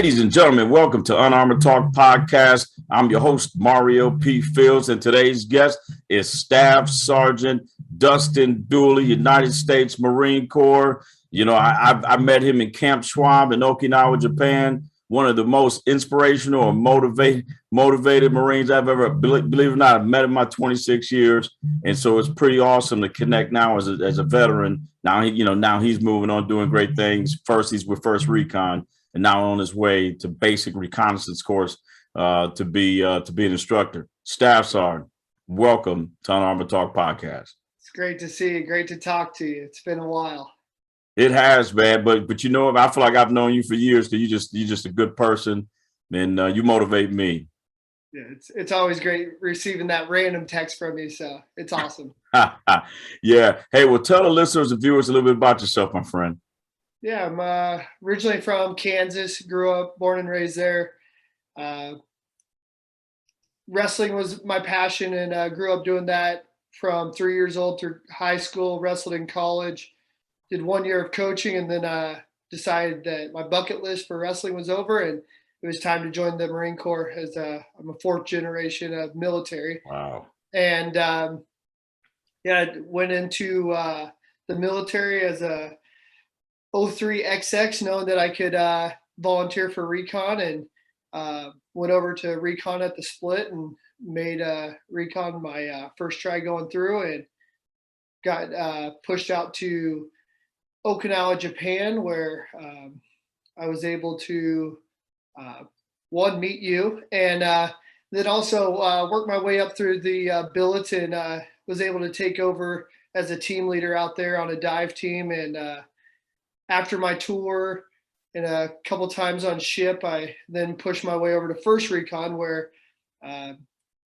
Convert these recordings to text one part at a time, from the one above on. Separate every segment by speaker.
Speaker 1: Ladies and gentlemen, welcome to Unarmored Talk podcast. I'm your host, Mario P. Fields, and today's guest is Staff Sergeant Dustin Dooley, United States Marine Corps. You know, I met him in Camp Schwab in Okinawa, Japan. One of the most inspirational and motivated Marines I've ever, believe it or not, I've met in my 26 years. And so it's pretty awesome to connect now as a veteran. Now, now he's moving on, doing great things. First, he's with First Recon, and now on his way to basic reconnaissance course to be an instructor. Staff Sergeant, welcome to Unarmored Talk podcast.
Speaker 2: It's great to see you. Great to talk to you. It's been a while.
Speaker 1: It has, man, but you know, I feel like I've known you for years because you're just a good person, and you motivate me.
Speaker 2: Yeah, it's always great receiving that random text from you, so it's awesome.
Speaker 1: Yeah. Hey, well, tell the listeners and viewers a little bit about yourself, my friend.
Speaker 2: Yeah, I'm originally from Kansas, grew up, born and raised there. Wrestling was my passion, and grew up doing that from 3 years old through high school, wrestled in college. Did 1 year of coaching, and then decided that my bucket list for wrestling was over and it was time to join the Marine Corps as I'm a fourth generation of military.
Speaker 1: Wow.
Speaker 2: And I went into the military as a 03XX, knowing that I could volunteer for recon, and went over to recon at the split and made recon my first try going through, and got pushed out to Okinawa, Japan, where I was able to meet you, and then also work my way up through the billet, and was able to take over as a team leader out there on a dive team. And after my tour and a couple times on ship, I then pushed my way over to First Recon, where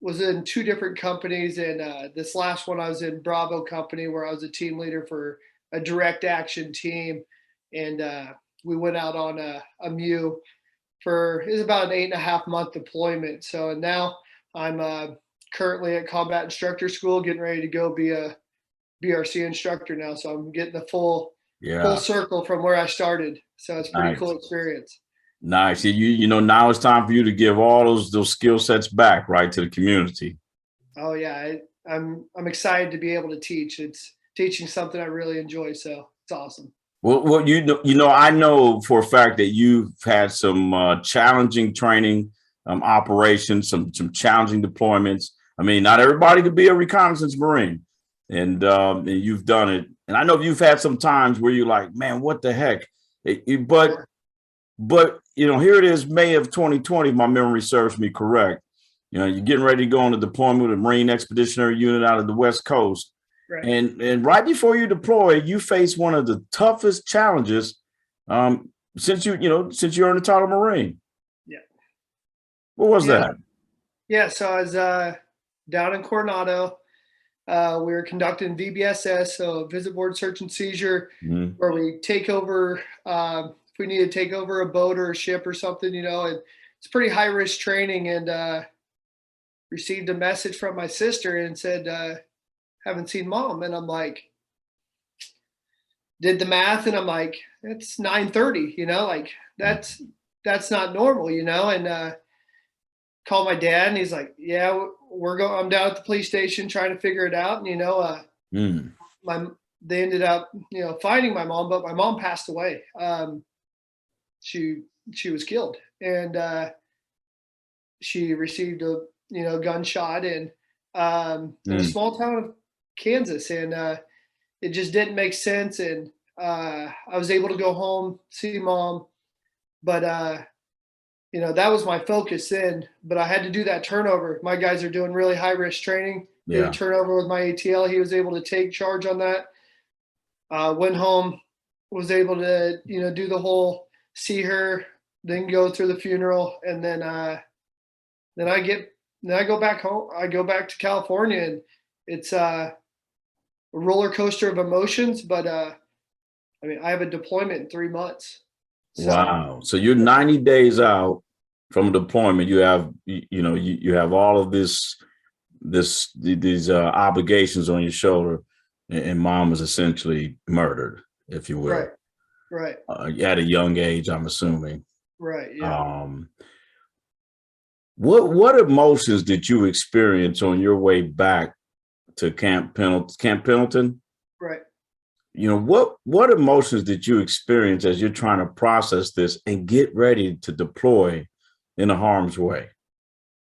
Speaker 2: was in two different companies, and this last one I was in Bravo Company, where I was a team leader for a direct action team, and we went out on a MEU for, it was about an 8.5 month deployment. So, and now I'm currently at combat instructor school, getting ready to go be a BRC instructor now. So I'm getting the full circle from where I started. So it's a pretty cool experience.
Speaker 1: Nice. You know, now it's time for you to give all those skill sets back, right, to the community.
Speaker 2: Oh yeah, I'm excited to be able to teach. It's teaching something I really enjoy, so it's awesome.
Speaker 1: Well, you know, I know for a fact that you've had some challenging training operations, some challenging deployments. I mean, not everybody could be a reconnaissance Marine, and you've done it. And I know you've had some times where you're like, man, what the heck? But you know, here it is, May of 2020, if my memory serves me correct. You know, you're getting ready to go on a deployment with a Marine Expeditionary Unit out of the West Coast.
Speaker 2: Right.
Speaker 1: And right before you deploy, you face one of the toughest challenges since you're in the title Marine.
Speaker 2: Yeah.
Speaker 1: What was that?
Speaker 2: Yeah, so I was down in Coronado. We were conducting VBSS, so visit, board, search, and seizure, where we take over if we need to take over a boat or a ship or something, you know, and it's pretty high risk training, and received a message from my sister and said, haven't seen mom. And I'm like, did the math, and I'm like, it's 9:30, you know, like that's not normal, you know. And called my dad, and he's like, yeah, I'm down at the police station trying to figure it out. And, you know, they ended up, you know, finding my mom, but my mom passed away. She was killed, and she received a, you know, gunshot in a small town of Kansas, and it just didn't make sense. And I was able to go home, see mom, but you know, that was my focus then. But I had to do that turnover. My guys are doing really high risk training. Did a turnover with my ATL. He was able to take charge on that. Went home, was able to, you know, do the whole see her, then go through the funeral, and then I go back home. I go back to California, and it's a roller coaster of emotions. But I mean, I have a deployment in 3 months. So,
Speaker 1: wow. So you're 90 days out from a deployment. You have, you have all of these obligations on your shoulder, and mom is essentially murdered, if you will.
Speaker 2: Right.
Speaker 1: At a young age, I'm assuming.
Speaker 2: Right. Yeah.
Speaker 1: What emotions did you experience on your way back to Camp Pendleton?
Speaker 2: Right.
Speaker 1: What emotions did you experience as you're trying to process this and get ready to deploy in a harm's way?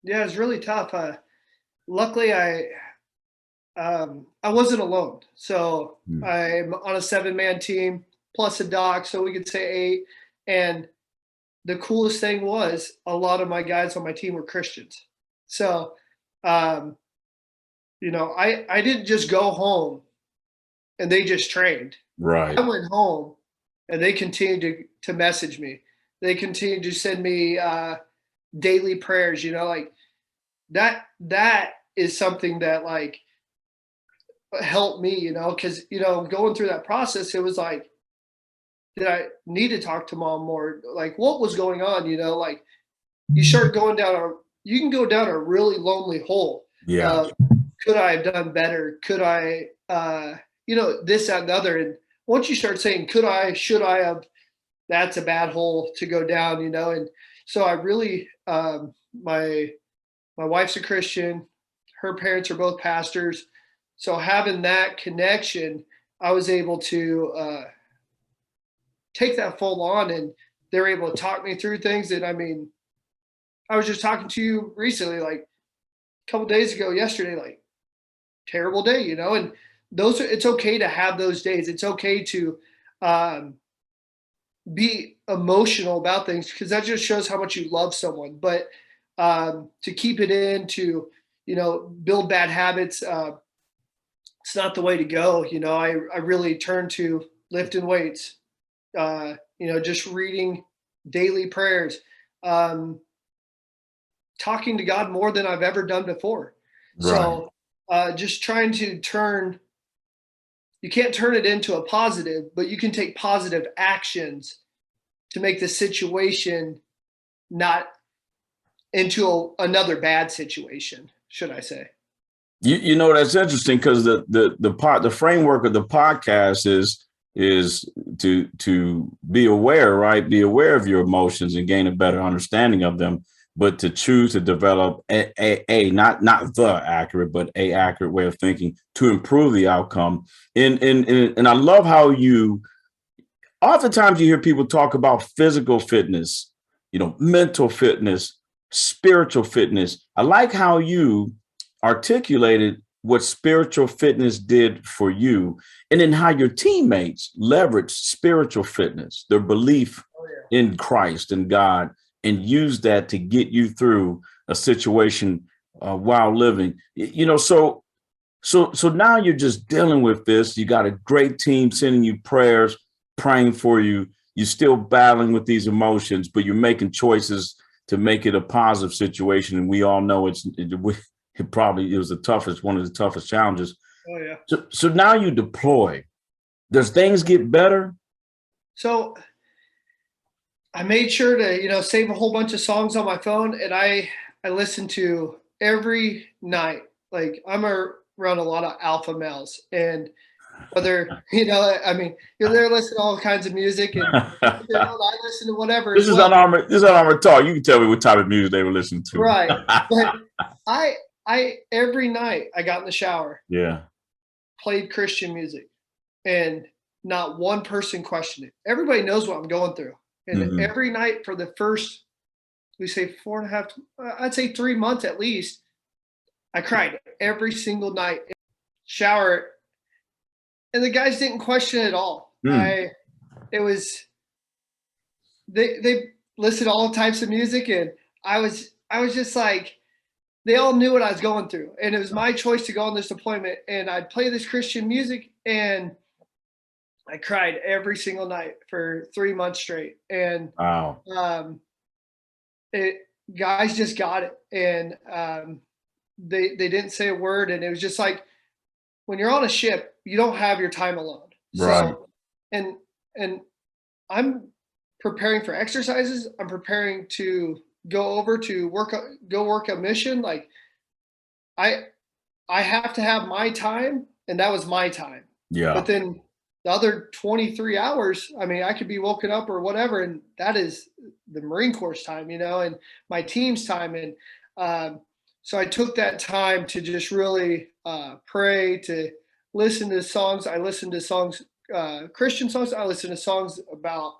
Speaker 2: Yeah, it's really tough. Luckily, I wasn't alone. So
Speaker 1: Mm.
Speaker 2: I'm on a 7-man team plus a doc, so we could say 8. And the coolest thing was a lot of my guys on my team were Christians. So, um, I didn't just go home and they just trained.
Speaker 1: Right.
Speaker 2: I went home and they continued to message me. They continued to send me daily prayers. Like that is something that like helped me. Because going through that process, it was like, did I need to talk to mom more? Like, what was going on? Like you start going down you can go down a really lonely hole.
Speaker 1: Yeah.
Speaker 2: Could I have done better? Could I, this, that, and the other. And once you start saying, could I, should I have, that's a bad hole to go down, And so I really, my wife's a Christian. Her parents are both pastors. So having that connection, I was able to take that full on, and they're able to talk me through things. And I mean, I was just talking to you recently, like a couple days ago, yesterday, like terrible day, and it's okay to have those days. It's okay to um, be emotional about things because that just shows how much you love someone. But to keep it in, to build bad habits, it's not the way to go. I really turned to lifting weights, just reading daily prayers, um, talking to God more than I've ever done before.
Speaker 1: Right.
Speaker 2: So just trying to you can't turn it into a positive, but you can take positive actions to make the situation not into another bad situation, should I say.
Speaker 1: That's interesting because the framework of the podcast is to be aware, right? Be aware of your emotions and gain a better understanding of them, but to choose to develop not the accurate, but a accurate way of thinking to improve the outcome. And I love how oftentimes you hear people talk about physical fitness, mental fitness, spiritual fitness. I like how you articulated what spiritual fitness did for you, and then how your teammates leveraged spiritual fitness, their belief in Christ and God, and use that to get you through a situation while living. So now you're just dealing with this. You got a great team sending you prayers, praying for you. You're still battling with these emotions, but you're making choices to make it a positive situation. And we all know it was one of the toughest challenges.
Speaker 2: Oh yeah.
Speaker 1: So now you deploy. Does things get better?
Speaker 2: So I made sure to, save a whole bunch of songs on my phone, and I listen to every night. Like I'm around a lot of alpha males, and whether they're listening to all kinds of music, and I listen to whatever.
Speaker 1: This is Unarmored Talk. You can tell me what type of music they were listening to.
Speaker 2: Right, but I every night I got in the shower,
Speaker 1: Yeah,
Speaker 2: played Christian music, and not one person questioned it. Everybody knows what I'm going through. And every night for the first, we say 4.5, I'd say 3 months at least, I cried every single night, shower, and the guys didn't question it at all. They listed all types of music, and I was just like, they all knew what I was going through, and it was my choice to go on this deployment, and I'd play this Christian music, and I cried every single night for 3 months straight. And
Speaker 1: wow.
Speaker 2: Guys just got it, and they didn't say a word, and it was just like when you're on a ship, you don't have your time alone.
Speaker 1: Right.
Speaker 2: So, and I'm preparing for exercises. I'm preparing to go work a mission. Like I have to have my time, and that was my time.
Speaker 1: Yeah.
Speaker 2: But then the other 23 hours, I mean, I could be woken up or whatever. And that is the Marine Corps time, and my team's time. And so I took that time to just really pray, to listen to songs. I listened to songs, Christian songs. I listened to songs about,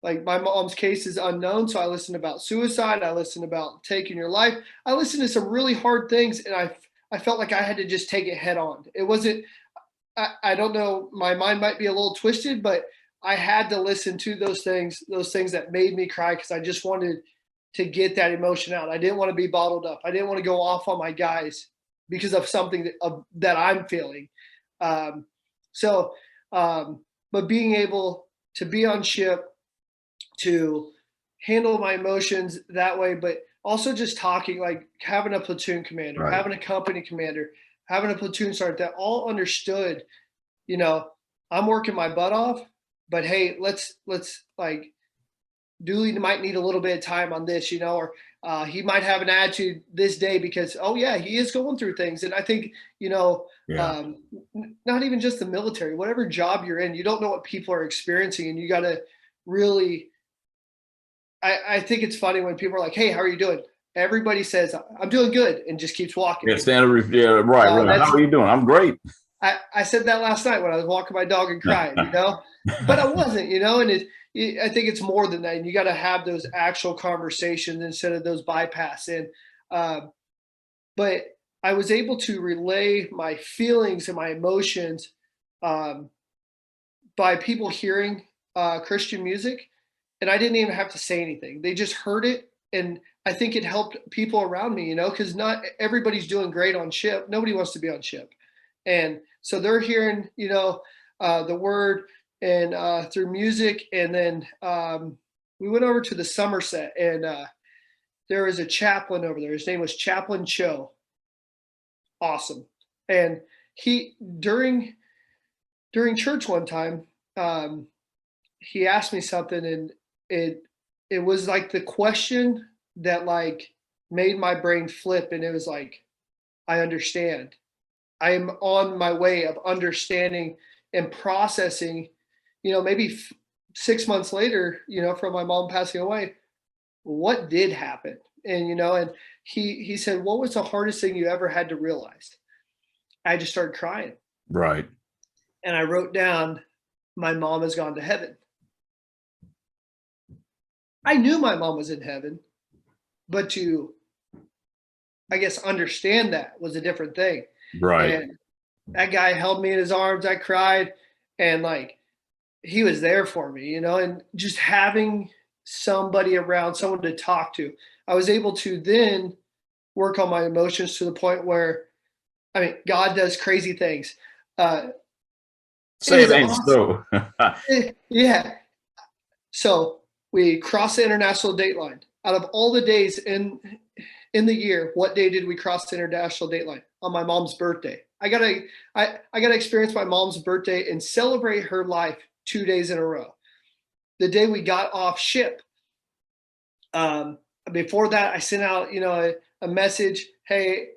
Speaker 2: like my mom's case is unknown. So I listened about suicide. I listened about taking your life. I listened to some really hard things. And I felt like I had to just take it head on. It wasn't, I don't know, my mind might be a little twisted, but I had to listen to those things that made me cry, because I just wanted to get that emotion out. I didn't want to be bottled up. I didn't want to go off on my guys because of something that I'm feeling. But being able to be on ship, to handle my emotions that way, but also just talking, like having a platoon commander,
Speaker 1: Right.
Speaker 2: having a company commander, having a platoon sergeant that all understood, I'm working my butt off, but hey, let's like, Dooley might need a little bit of time on this, or he might have an attitude this day because, oh yeah, he is going through things. And I think, not even just the military, whatever job you're in, you don't know what people are experiencing, and you got to really, I think it's funny when people are like, hey, how are you doing? Everybody says, I'm doing good, and just keeps walking.
Speaker 1: Yeah, right. How are you doing? I'm great.
Speaker 2: I said that last night when I was walking my dog and crying, but I wasn't, and I think it's more than that. And you got to have those actual conversations instead of those bypass. And, but I was able to relay my feelings and my emotions by people hearing Christian music. And I didn't even have to say anything. They just heard it. And I think it helped people around me, because not everybody's doing great on ship. Nobody wants to be on ship. And so they're hearing, the word and through music. And then we went over to the Somerset, and there was a chaplain over there. His name was Chaplain Cho. Awesome. And he, during church one time, he asked me something, and it was like the question that like made my brain flip. And it was like, I understand. I am on my way of understanding and processing, maybe 6 months later, from my mom passing away, what did happen? And, and he said, what was the hardest thing you ever had to realize? I just started crying.
Speaker 1: Right.
Speaker 2: And I wrote down, my mom has gone to heaven. I knew my mom was in heaven, but to, I guess, understand that was a different thing.
Speaker 1: Right.
Speaker 2: And that guy held me in his arms. I cried, and like, he was there for me, and just having somebody around, someone to talk to, I was able to then work on my emotions to the point where, I mean, God does crazy things.
Speaker 1: Say it ain't so.
Speaker 2: Yeah. So we crossed the international date line. Out of all the days in the year, what day did we cross the international date line? On my mom's birthday. I gotta experience my mom's birthday and celebrate her life 2 days in a row. The day we got off ship. Before that, I sent out, a message. Hey,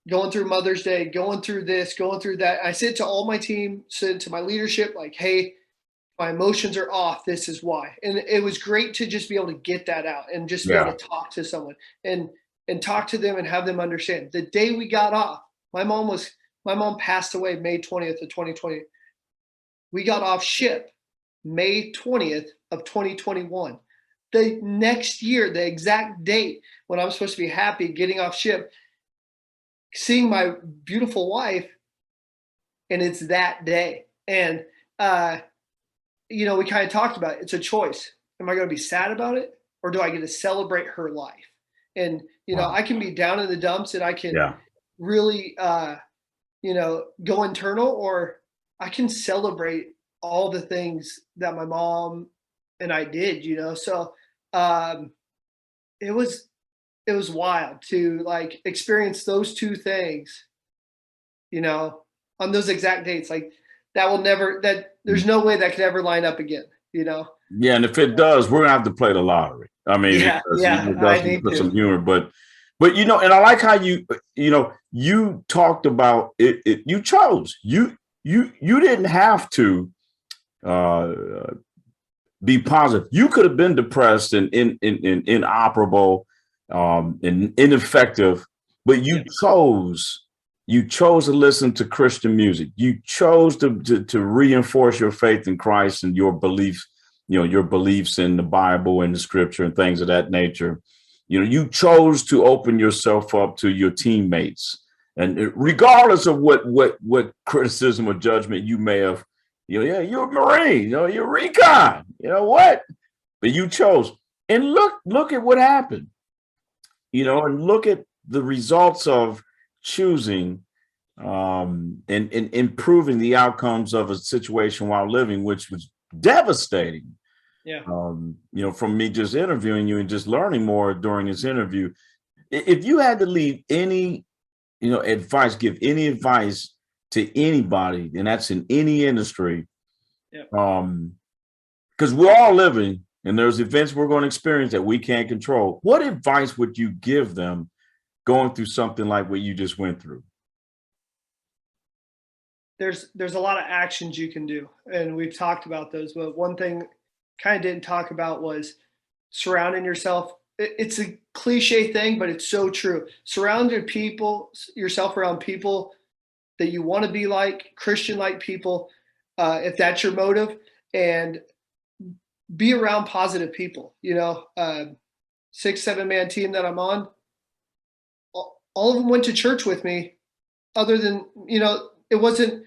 Speaker 2: going through Mother's Day, going through this, going through that. I sent to all my team, sent to my leadership, like, hey, my emotions are off. This is why. And it was great to just be able to get that out and just be able to talk to someone and talk to them and have them understand. The day we got off, my mom passed away May 20th of 2020. We got off ship May 20th of 2021. The next year, the exact date when I'm supposed to be happy getting off ship, seeing my beautiful wife, and it's that day. And, we kind of talked about it. It's a choice. Am I going to be sad about it, or do I get to celebrate her life? And, wow. I can be down in the dumps, and I can really, go internal, or I can celebrate all the things that my mom and I did, So it was wild to like experience those two things, on those exact dates. Like there's no way that could ever line up again, Yeah,
Speaker 1: and if it does, we're gonna have to play the lottery. I mean,
Speaker 2: I need
Speaker 1: put
Speaker 2: to.
Speaker 1: some humor, but and I like how you talked about it. You chose. you didn't have to be positive. You could have been depressed and inoperable, and ineffective, but you chose to listen to Christian music. You chose to reinforce your faith in Christ and your beliefs, your beliefs in the Bible and the scripture and things of that nature. You chose to open yourself up to your teammates, and regardless of what criticism or judgment you may have, you're a Marine, you're Recon, what? But you chose, and look at what happened, and look at the results of choosing and improving the outcomes of a situation while living, which was devastating.
Speaker 2: Yeah.
Speaker 1: From me just interviewing you and just learning more during this interview, if you had to leave any, advice, give any advice to anybody, and that's in any industry, because we're all living and there's events we're going to experience that we can't control. What advice would you give them going through something like what you just went through?
Speaker 2: There's a lot of actions you can do, and we've talked about those, but one thing kind of didn't talk about was surrounding yourself. It's a cliche thing, but it's so true. Surround yourself around people that you want to be like, Christian-like people, if that's your motive, and be around positive people. 6-7 man team that I'm on, all of them went to church with me, other than, it wasn't,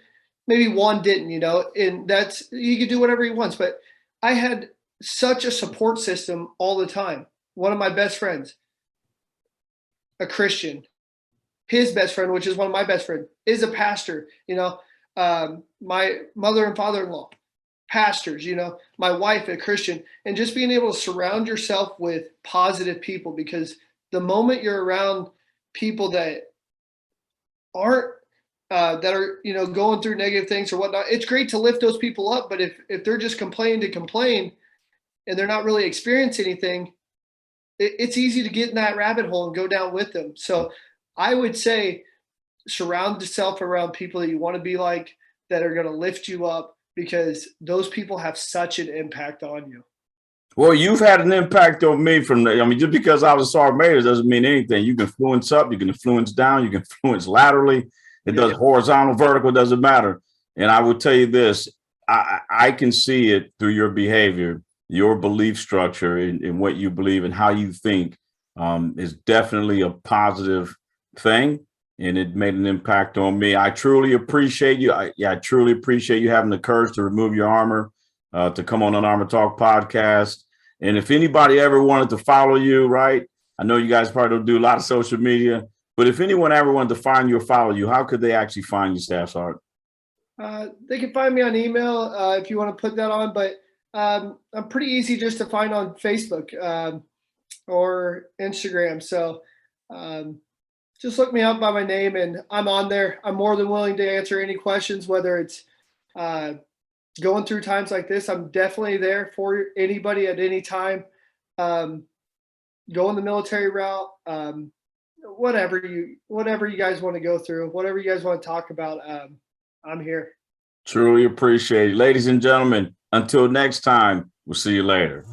Speaker 2: maybe one didn't, and that's, you could do whatever he wants, but I had such a support system all the time. One of my best friends, a Christian, his best friend, which is one of my best friends, is a pastor. My mother and father-in-law, pastors. My wife, a Christian, and just being able to surround yourself with positive people, because the moment you're around people that aren't that are going through negative things or whatnot, it's great to lift those people up, but if they're just complaining to complain and they're not really experiencing anything, it's easy to get in that rabbit hole and go down with them. So I would say surround yourself around people that you want to be like, that are going to lift you up, because those people have such an impact on you.
Speaker 1: Well, you've had an impact on me just because I was a sergeant major doesn't mean anything. You can influence up, you can influence down, you can influence laterally. It does horizontal, vertical, doesn't matter. And I will tell you this, I can see it through your behavior, your belief structure in what you believe and how you think is definitely a positive thing. And it made an impact on me. I truly appreciate you. I truly appreciate you having the courage to remove your armor, to come on Unarmored Talk podcast. And if anybody ever wanted to follow you, right? I know you guys probably don't do a lot of social media, but if anyone ever wanted to find you or follow you, how could they actually find you, Staff Sergeant?
Speaker 2: They can find me on email if you want to put that on, but I'm pretty easy just to find on Facebook or Instagram. So just look me up by my name and I'm on there. I'm more than willing to answer any questions, whether it's going through times like this. I'm definitely there for anybody at any time. Going the military route, whatever you guys want to go through, whatever you guys want to talk about, I'm here.
Speaker 1: Truly appreciate it. Ladies and gentlemen, until next time, we'll see you later.